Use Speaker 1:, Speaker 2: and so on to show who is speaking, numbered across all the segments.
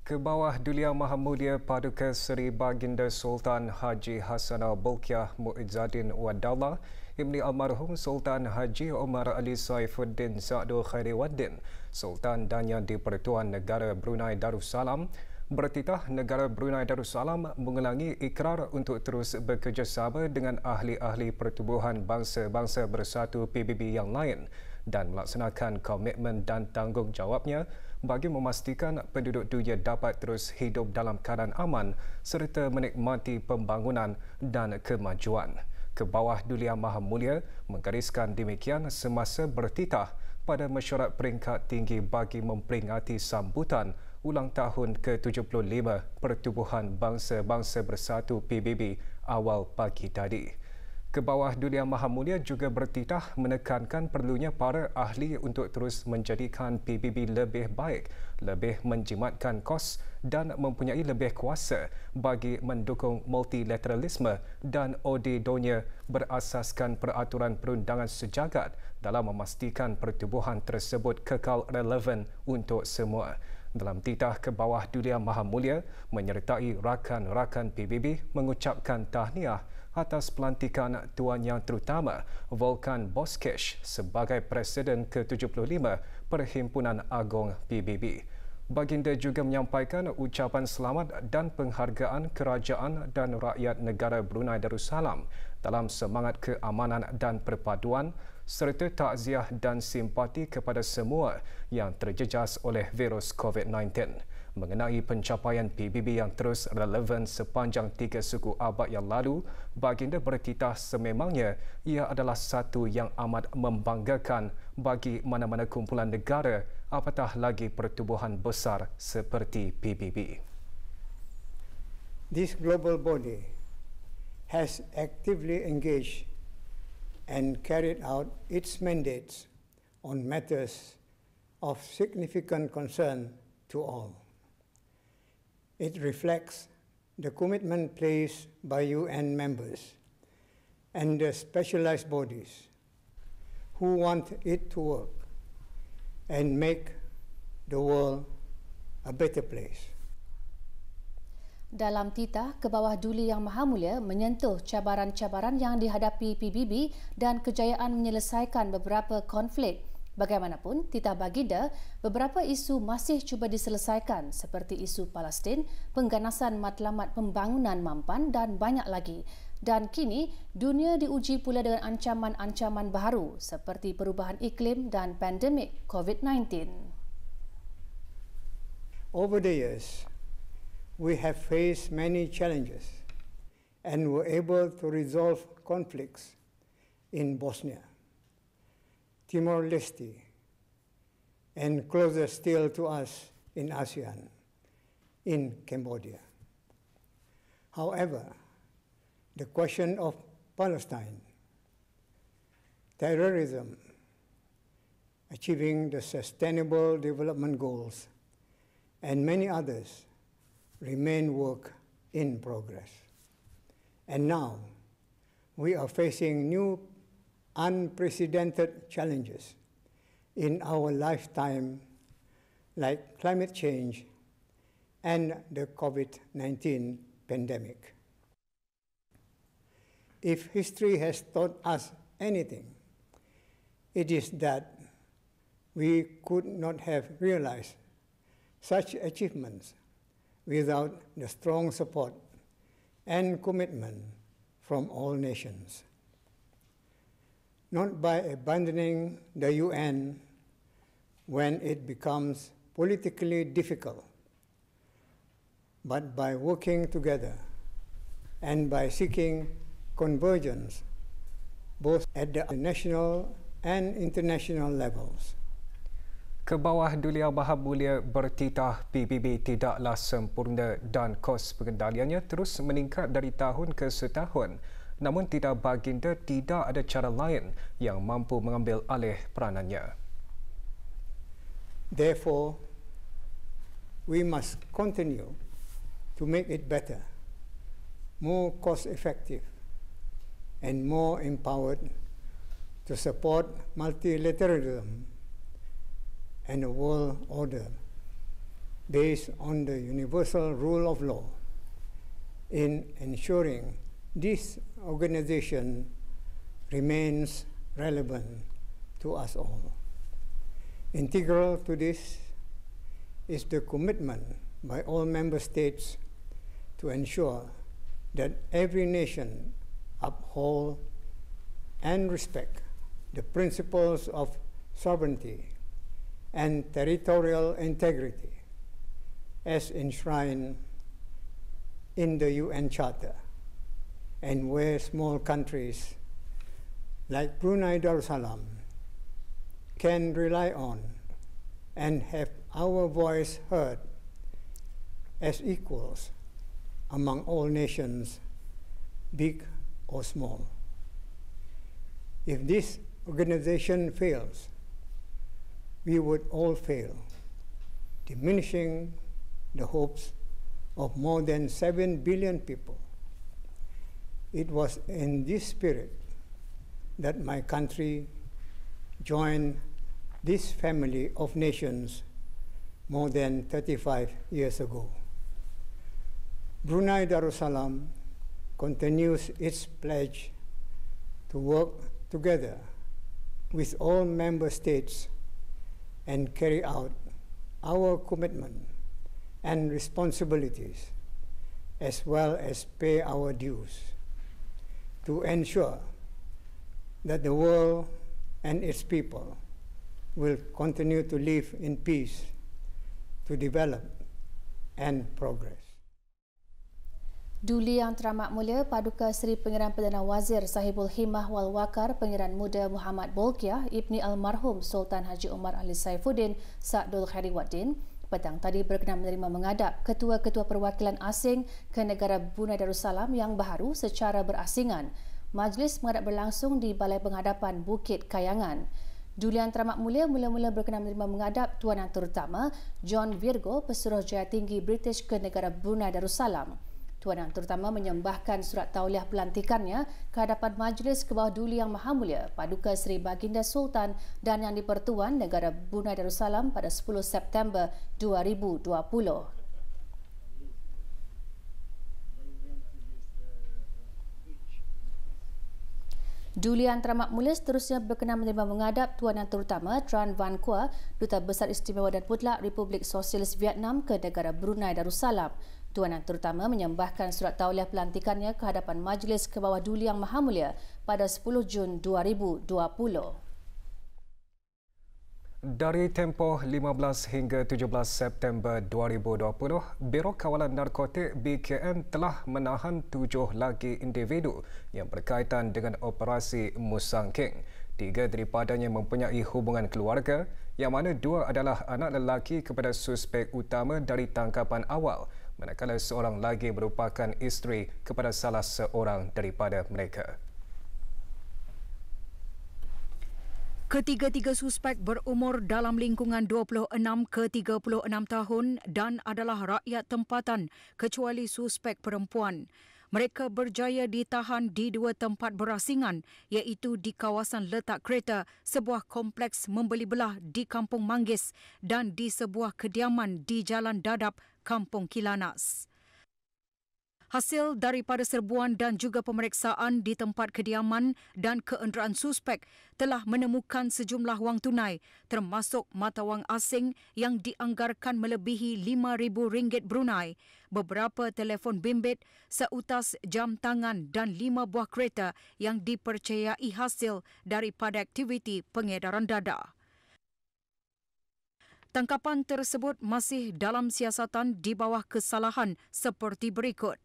Speaker 1: Kebawah Dulia Maha Mulia Paduka Seri Baginda Sultan Haji Hassanal Bolkiah Muizzaddin Wadaulah Ibni Almarhum Sultan Haji Omar Ali Saifuddin Za'dul Khairiwaddin Sultan dan Yang di-Pertuan Negara Brunei Darussalam bertitah negara Brunei Darussalam mengulangi ikrar untuk terus bekerjasama dengan ahli-ahli Pertubuhan Bangsa-Bangsa Bersatu PBB yang lain dan melaksanakan komitmen dan tanggungjawabnya bagi memastikan penduduk dunia dapat terus hidup dalam keadaan aman serta menikmati pembangunan dan kemajuan. Kebawah Dulia Maha Mulia menggariskan demikian semasa bertitah pada mesyuarat peringkat tinggi bagi memperingati sambutan ulang tahun ke-75 Pertubuhan Bangsa-Bangsa Bersatu PBB awal pagi tadi. Kebawah Dulia Maha Mulia juga bertitah menekankan perlunya para ahli untuk terus menjadikan PBB lebih baik, lebih menjimatkan kos dan mempunyai lebih kuasa bagi mendukung multilateralisme dan ODD-nya berasaskan peraturan perundangan sejagat dalam memastikan pertubuhan tersebut kekal relevan untuk semua. Dalam titah Kebawah Dulia Maha Mulia menyertai rakan-rakan PBB mengucapkan tahniah atas pelantikan Tuan Yang Terutama Volkan Bozkır sebagai Presiden ke-75 Perhimpunan Agong PBB. Baginda juga menyampaikan ucapan selamat dan penghargaan kerajaan dan rakyat negara Brunei Darussalam dalam semangat keamanan dan perpaduan serta takziah dan simpati kepada semua yang terjejas oleh virus COVID-19. Mengenai pencapaian PBB yang terus relevan sepanjang 3 suku abad yang lalu, baginda bertitah sememangnya ia adalah satu yang amat membanggakan bagi mana-mana kumpulan negara, apatah lagi pertubuhan besar seperti PBB.
Speaker 2: This global body has actively engaged and carried out its mandates on matters of significant concern to all. It reflects the commitment placed by UN members and the specialized bodies who want it to work and make the world a better place.
Speaker 3: Dalam titah, Kebawah Duli Yang Maha Mulia menyentuh cabaran-cabaran yang dihadapi PBB dan kejayaan menyelesaikan beberapa konflik. Bagaimanapun, titah baginda, beberapa isu masih cuba diselesaikan seperti isu Palestin, pengganasan matlamat pembangunan mampan dan banyak lagi. Dan kini, dunia diuji pula dengan ancaman-ancaman baru seperti perubahan iklim dan pandemik COVID-19.
Speaker 2: Over the years, we have faced many challenges and were able to resolve conflicts in Bosnia, Timor-Leste, and closer still to us in ASEAN, in Cambodia. However, the question of Palestine, terrorism, achieving the Sustainable Development Goals, and many others remain work in progress. And now, we are facing new unprecedented challenges in our lifetime, like climate change and the COVID-19 pandemic. If history has taught us anything, it is that we could not have realized such achievements without the strong support and commitment from all nations. Not by abandoning the UN when it becomes politically difficult, but by working together and by seeking convergence both at the national and international levels.
Speaker 1: Kebawah Dulia Maha Mulia bertitah PBB tidaklah sempurna dan kos pengendaliannya terus meningkat dari tahun ke setahun. Namun titah baginda tidak ada cara lain yang mampu mengambil alih peranannya.
Speaker 2: Therefore, we must continue to make it better, more cost-effective, and more empowered to support multilateralism and a world order based on the universal rule of law in ensuring this organization remains relevant to us all. Integral to this is the commitment by all member states to ensure that every nation uphold and respect the principles of sovereignty and territorial integrity as enshrined in the UN Charter, and where small countries like Brunei Darussalam can rely on and have our voice heard as equals among all nations, big or small. If this organization fails, we would all fail, diminishing the hopes of more than 7 billion people. It was in this spirit that my country joined this family of nations more than 35 years ago. Brunei Darussalam continues its pledge to work together with all member states and carry out our commitment and responsibilities, as well as pay our dues, to ensure that the world and its people will continue to live in peace, to develop and progress.
Speaker 3: Duli Yang Teramat Mulia Paduka Seri Pengiran Perdana Wazir Sahibul Himmah wal Waqar Pengiran Muda Muhammad Bolkiah Ibni Almarhum Sultan Haji Omar Ali Saifuddin Sa'dul Khairi Waddin petang tadi berkenan menerima menghadap ketua-ketua perwakilan asing ke negara Brunei Darussalam yang baharu secara berasingan. Majlis menghadap berlangsung di Balai Penghadapan Bukit Kayangan. Duli Yang Teramat Mulia mula-mula berkenan menerima menghadap Tuan Yang Terutama John Virgo, Pesuruh Jayatinggi British ke negara Brunei Darussalam. Tuan Yang Terutama menyembahkan surat tauliah pelantikannya ke hadapan Majlis ke bawah Duli Yang Maha Mulia Paduka Seri Baginda Sultan dan Yang di-Pertuan negara Brunei Darussalam pada 10 September 2020. Duli Yang Teramat Mulia seterusnya berkenan menerima menghadap Tuan Yang Terutama Tran Van Qua, Duta Besar Istimewa dan Mutlak Republik Sosialis Vietnam ke negara Brunei Darussalam. Tuan Yang Terutama menyembahkan surat tauliah pelantikannya ke hadapan Majlis ke bawah Duli Yang Maha Mulia pada 10 Jun 2020.
Speaker 1: Dari tempoh 15 hingga 17 September 2020, Biro Kawalan Narkotik BKN telah menahan 7 lagi individu yang berkaitan dengan operasi Musangking. 3 daripadanya mempunyai hubungan keluarga, yang mana 2 adalah anak lelaki kepada suspek utama dari tangkapan awal, manakala seorang lagi merupakan isteri kepada salah seorang daripada mereka.
Speaker 4: Ketiga-tiga suspek berumur dalam lingkungan 26 ke 36 tahun dan adalah rakyat tempatan kecuali suspek perempuan. Mereka berjaya ditahan di 2 tempat berasingan iaitu di kawasan letak kereta, sebuah kompleks membeli belah di Kampung Manggis dan di sebuah kediaman di Jalan Dadap, Kampung Kilanas. Hasil daripada serbuan dan juga pemeriksaan di tempat kediaman dan keenderaan suspek telah menemukan sejumlah wang tunai termasuk mata wang asing yang dianggarkan melebihi RM5,000 Brunei, beberapa telefon bimbit, seutas jam tangan dan 5 buah kereta yang dipercayai hasil daripada aktiviti pengedaran dadah. Tangkapan tersebut masih dalam siasatan di bawah kesalahan seperti berikut.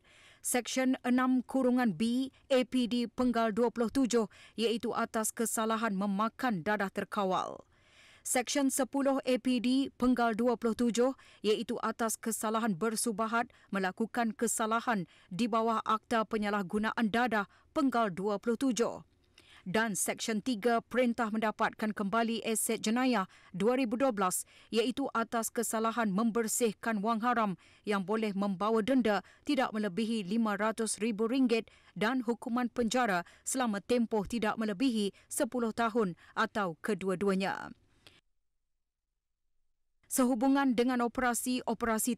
Speaker 4: Seksyen 6(B APD Penggal 27 iaitu atas kesalahan memakan dadah terkawal. Seksyen 10 APD Penggal 27 iaitu atas kesalahan bersubahat melakukan kesalahan di bawah Akta Penyalahgunaan Dadah Penggal 27. Dan Seksyen 3 Perintah Mendapatkan Kembali Aset Jenayah 2012 iaitu atas kesalahan membersihkan wang haram yang boleh membawa denda tidak melebihi RM500,000 dan hukuman penjara selama tempoh tidak melebihi 10 tahun atau kedua-duanya. Sehubungan dengan operasi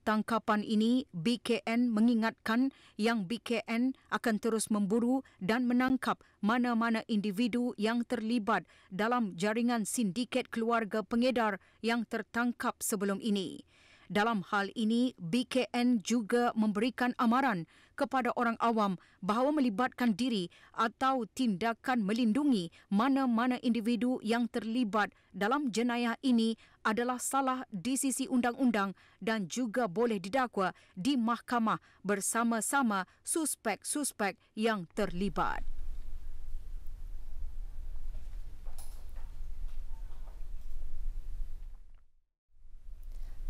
Speaker 4: tangkapan ini, BKN mengingatkan yang BKN akan terus memburu dan menangkap mana-mana individu yang terlibat dalam jaringan sindiket keluarga pengedar yang tertangkap sebelum ini. Dalam hal ini, BKN juga memberikan amaran kepada orang awam bahawa melibatkan diri atau tindakan melindungi mana-mana individu yang terlibat dalam jenayah ini adalah salah di sisi undang-undang dan juga boleh didakwa di mahkamah bersama-sama suspek-suspek yang terlibat.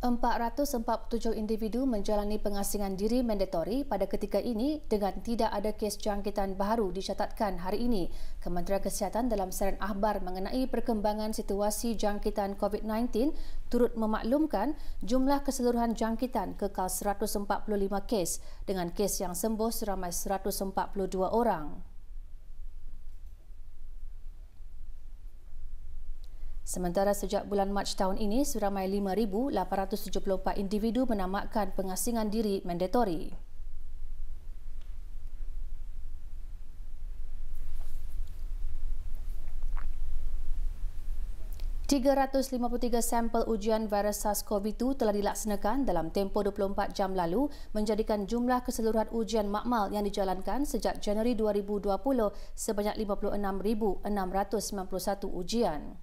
Speaker 3: ...447 individu menjalani pengasingan diri mandatori pada ketika ini dengan tidak ada kes jangkitan baru dicatatkan hari ini. Kementerian Kesihatan dalam sarian akhbar mengenai perkembangan situasi jangkitan COVID-19 turut memaklumkan jumlah keseluruhan jangkitan kekal 145 kes dengan kes yang sembuh seramai 142 orang. Sementara sejak bulan Mac tahun ini, seramai 5,874 individu menamatkan pengasingan diri mandatori. ...353 sampel ujian virus SARS-CoV-2 telah dilaksanakan dalam tempoh 24 jam lalu, menjadikan jumlah keseluruhan ujian makmal yang dijalankan sejak Januari 2020 sebanyak 56,691 ujian.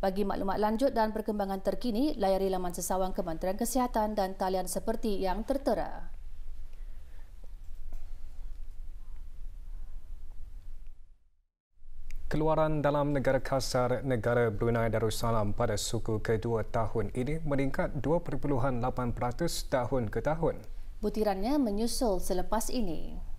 Speaker 3: Bagi maklumat lanjut dan perkembangan terkini, layari laman sesawang Kementerian Kesihatan dan talian seperti yang tertera.
Speaker 1: Keluaran dalam negara kasar negara Brunei Darussalam pada suku kedua tahun ini meningkat 2.8% tahun ke tahun.
Speaker 3: Butirannya menyusul selepas ini.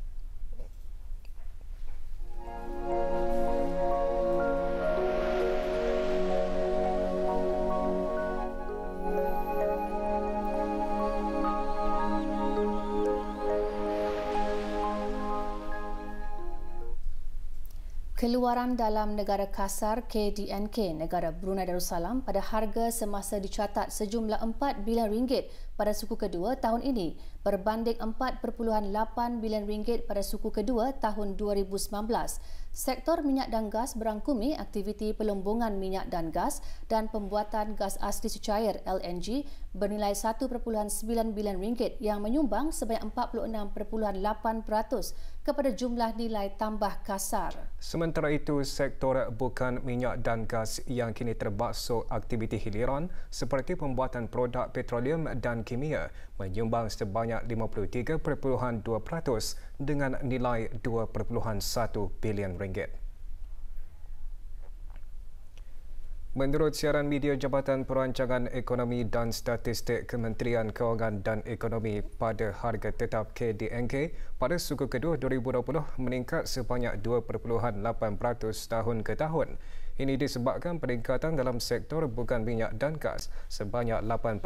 Speaker 3: Keluaran dalam negara kasar KDNK negara Brunei Darussalam pada harga semasa dicatat sejumlah 4 bilion ringgit pada suku kedua tahun ini berbanding 4.8 bilion ringgit pada suku kedua tahun 2019. Sektor minyak dan gas berangkumi aktiviti pelumbungan minyak dan gas dan pembuatan gas asli cecair LNG bernilai 1.9 bilion ringgit yang menyumbang sebanyak 46.8% kepada jumlah nilai tambah kasar.
Speaker 1: Sementara itu, sektor bukan minyak dan gas yang kini terbasuk aktiviti hiliran seperti pembuatan produk petroleum dan kimia menyumbang sebanyak 53.2% dengan nilai 2.1 bilion ringgit. Menurut siaran media Jabatan Perancangan Ekonomi dan Statistik Kementerian Kewangan dan Ekonomi, pada harga tetap KDNK pada suku kedua 2020 meningkat sebanyak 2.8% tahun ke tahun. Ini disebabkan peningkatan dalam sektor bukan minyak dan gas sebanyak 8.1%,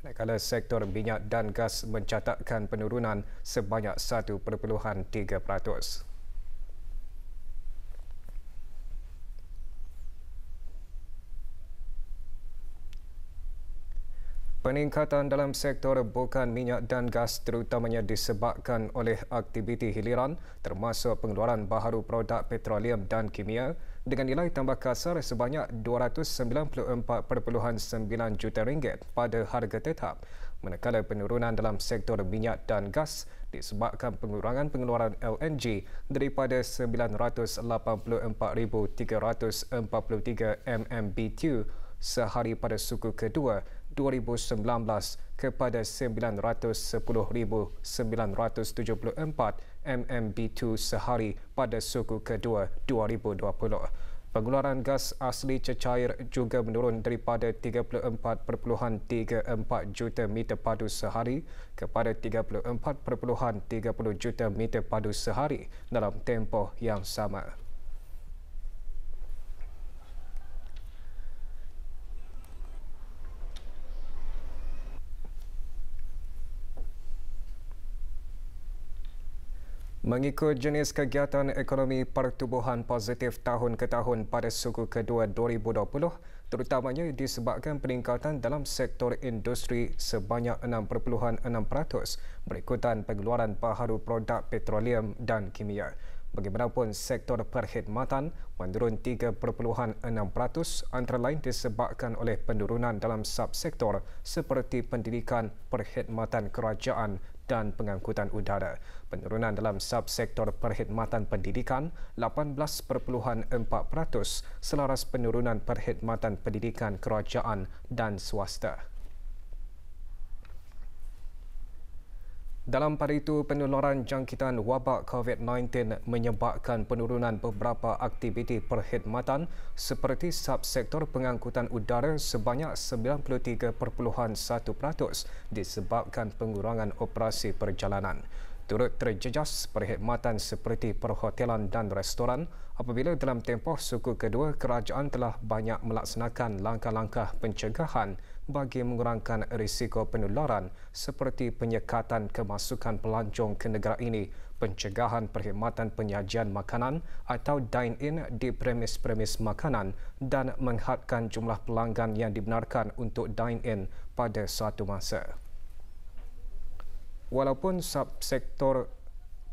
Speaker 1: manakala sektor minyak dan gas mencatatkan penurunan sebanyak 1.3%. Peningkatan dalam sektor bukan minyak dan gas terutamanya disebabkan oleh aktiviti hiliran termasuk pengeluaran baharu produk petroleum dan kimia dengan nilai tambah kasar sebanyak 294.9 juta ringgit pada harga tetap, manakala penurunan dalam sektor minyak dan gas disebabkan pengurangan pengeluaran LNG daripada 984,343 MMBTU sehari pada suku kedua 2019 kepada 910,974 MMBTU sehari pada suku kedua 2020. Pengeluaran gas asli cecair juga menurun daripada 34.34 juta meter padu sehari kepada 34.30 juta meter padu sehari dalam tempoh yang sama. Mengikut jenis kegiatan ekonomi pertumbuhan positif tahun ke tahun pada suku kedua 2020, terutamanya disebabkan peningkatan dalam sektor industri sebanyak 6.6%, berikutan pengeluaran baharu produk petroleum dan kimia. Bagaimanapun, sektor perkhidmatan menurun 3.6%, antara lain disebabkan oleh penurunan dalam subsektor seperti pendidikan, perkhidmatan kerajaan dan pengangkutan udara. Penurunan dalam subsektor perkhidmatan pendidikan 18.4%, selaras penurunan perkhidmatan pendidikan kerajaan dan swasta. Dalam pada itu, penularan jangkitan wabak COVID-19 menyebabkan penurunan beberapa aktiviti perkhidmatan seperti subsektor pengangkutan udara sebanyak 93.1% disebabkan pengurangan operasi perjalanan. Turut terjejas perkhidmatan seperti perhotelan dan restoran apabila dalam tempoh suku kedua kerajaan telah banyak melaksanakan langkah-langkah pencegahan bagi mengurangkan risiko penularan seperti penyekatan kemasukan pelancong ke negara ini, pencegahan perkhidmatan penyajian makanan atau dine-in di premis-premis makanan dan menghadkan jumlah pelanggan yang dibenarkan untuk dine-in pada suatu masa. Walaupun subsektor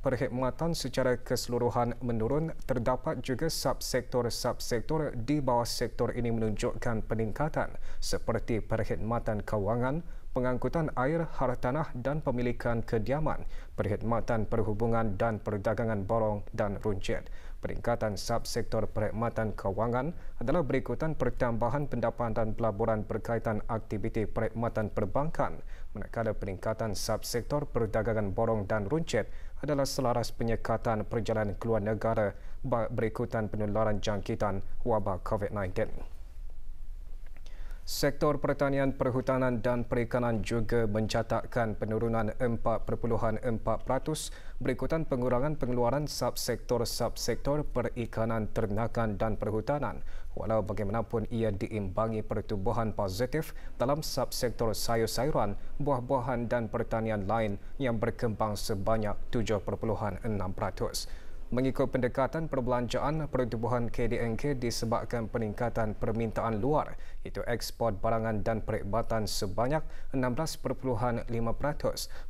Speaker 1: perkhidmatan secara keseluruhan menurun, terdapat juga subsektor-subsektor di bawah sektor ini menunjukkan peningkatan seperti perkhidmatan kewangan, pengangkutan air, hartanah dan pemilikan kediaman, perkhidmatan perhubungan dan perdagangan borong dan runcit. Peningkatan subsektor perkhidmatan kewangan adalah berikutan pertambahan pendapatan pelaburan berkaitan aktiviti perkhidmatan perbankan, manakala peningkatan subsektor perdagangan borong dan runcit adalah selaras penyekatan perjalanan keluar negara berikutan penularan jangkitan wabak COVID-19. Sektor pertanian, perhutanan dan perikanan juga mencatatkan penurunan 4.4% berikutan pengurangan pengeluaran subsektor-subsektor perikanan, ternakan dan perhutanan. Walau bagaimanapun ia diimbangi pertumbuhan positif dalam subsektor sayur-sayuran, buah-buahan dan pertanian lain yang berkembang sebanyak 7.6%. Mengikut pendekatan perbelanjaan, pertumbuhan KDNK disebabkan peningkatan permintaan luar, iaitu ekspor barangan dan perkhidmatan sebanyak 16.5%,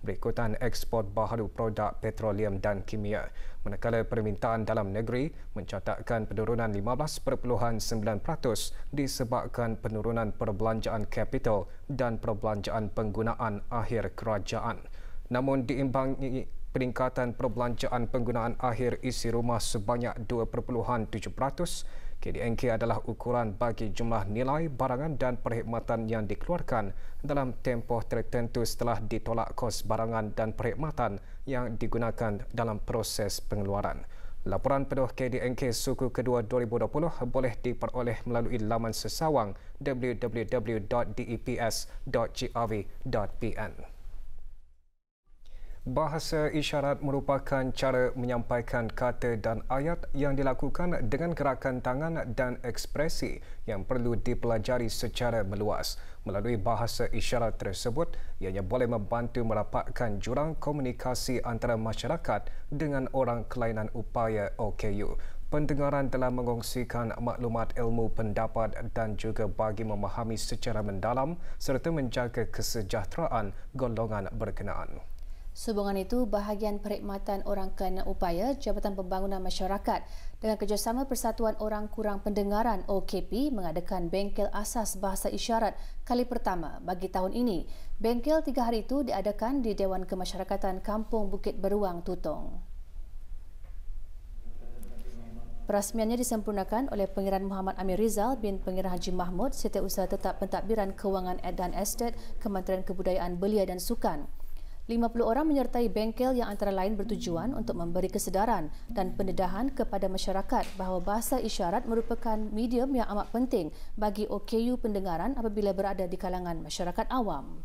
Speaker 1: berikutan ekspor baharu produk petroleum dan kimia. Manakala permintaan dalam negeri mencatatkan penurunan 15.9% disebabkan penurunan perbelanjaan kapital dan perbelanjaan penggunaan akhir kerajaan. Namun diimbangi peningkatan perbelanjaan penggunaan akhir isi rumah sebanyak 2.7%. KDNK adalah ukuran bagi jumlah nilai barangan dan perkhidmatan yang dikeluarkan dalam tempoh tertentu setelah ditolak kos barangan dan perkhidmatan yang digunakan dalam proses pengeluaran. Laporan penuh KDNK suku kedua 2020 boleh diperoleh melalui laman sesawang www.deps.gov.pn. Bahasa isyarat merupakan cara menyampaikan kata dan ayat yang dilakukan dengan gerakan tangan dan ekspresi yang perlu dipelajari secara meluas. Melalui bahasa isyarat tersebut, ianya boleh membantu merapatkan jurang komunikasi antara masyarakat dengan orang kelainan upaya OKU. Pendengaran telah mengongsikan maklumat ilmu pendapat dan juga bagi memahami secara mendalam serta menjaga kesejahteraan golongan berkenaan.
Speaker 3: Sehubungan itu, bahagian perkhidmatan orang kelainan upaya Jabatan Pembangunan Masyarakat dengan kerjasama Persatuan Orang Kurang Pendengaran OKP mengadakan bengkel asas bahasa isyarat kali pertama bagi tahun ini. Bengkel 3 hari itu diadakan di Dewan Kemasyarakatan Kampung Bukit Beruang, Tutong. Perasmiannya disempurnakan oleh Pengiran Muhammad Amir Rizal bin Pengiran Haji Mahmud Setiausaha Tetap Pentadbiran Kewangan dan Estate Kementerian Kebudayaan Belia dan Sukan. 50 orang menyertai bengkel yang antara lain bertujuan untuk memberi kesedaran dan pendedahan kepada masyarakat bahawa bahasa isyarat merupakan medium yang amat penting bagi OKU pendengaran apabila berada di kalangan masyarakat awam.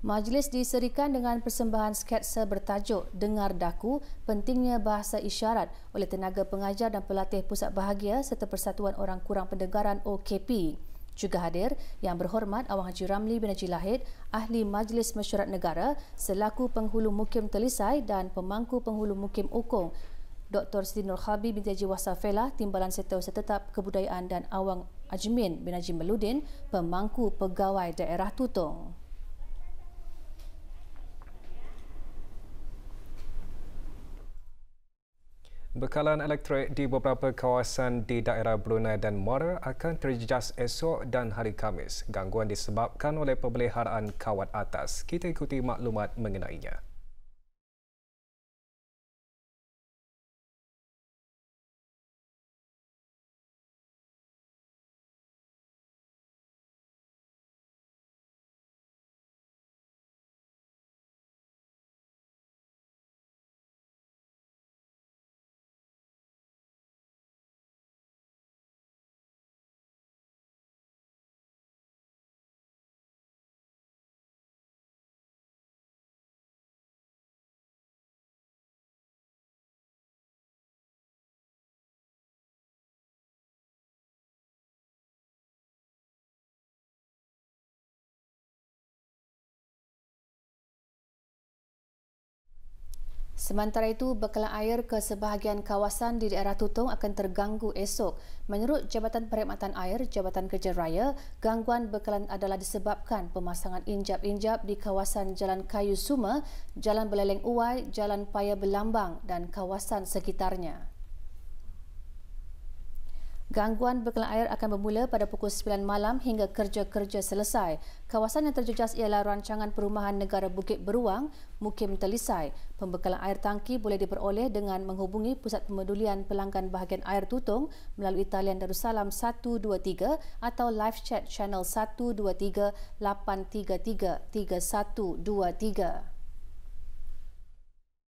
Speaker 3: Majlis diserikan dengan persembahan sketsa bertajuk Dengar Daku, Pentingnya Bahasa Isyarat oleh tenaga pengajar dan pelatih Pusat Bahagia serta Persatuan Orang Kurang Pendengaran OKP. Juga hadir Yang Berhormat Awang Haji Ramli bin Haji Lahid, Ahli Majlis Mesyuarat Negara selaku Penghulu Mukim Telisai dan Pemangku Penghulu Mukim Ukong, Dr. Siti Nur Khabi binti Haji Wasafela, Timbalan Setiausaha Tetap Kebudayaan dan Awang Ajmin bin Haji Meludin, Pemangku Pegawai Daerah Tutong.
Speaker 1: Bekalan elektrik di beberapa kawasan di daerah Brunei dan Muara akan terjejas esok dan hari Khamis. Gangguan disebabkan oleh pemeliharaan kawat atas. Kita ikuti maklumat mengenainya.
Speaker 3: Sementara itu, bekalan air ke sebahagian kawasan di daerah Tutong akan terganggu esok. Menurut Jabatan Perkhidmatan Air, Jabatan Kerja Raya, gangguan bekalan adalah disebabkan pemasangan injap-injap di kawasan Jalan Kayu Suma, Jalan Beleleng Uwai, Jalan Paya Belambang dan kawasan sekitarnya. Gangguan bekalan air akan bermula pada pukul 9 malam hingga kerja-kerja selesai. Kawasan yang terjejas ialah Rancangan Perumahan Negara Bukit Beruang, Mukim Telisai. Pembekalan air tangki boleh diperoleh dengan menghubungi Pusat Pemedulian Pelanggan Bahagian Air Tutong melalui talian Darussalam 123 atau live chat channel 123 833 3123.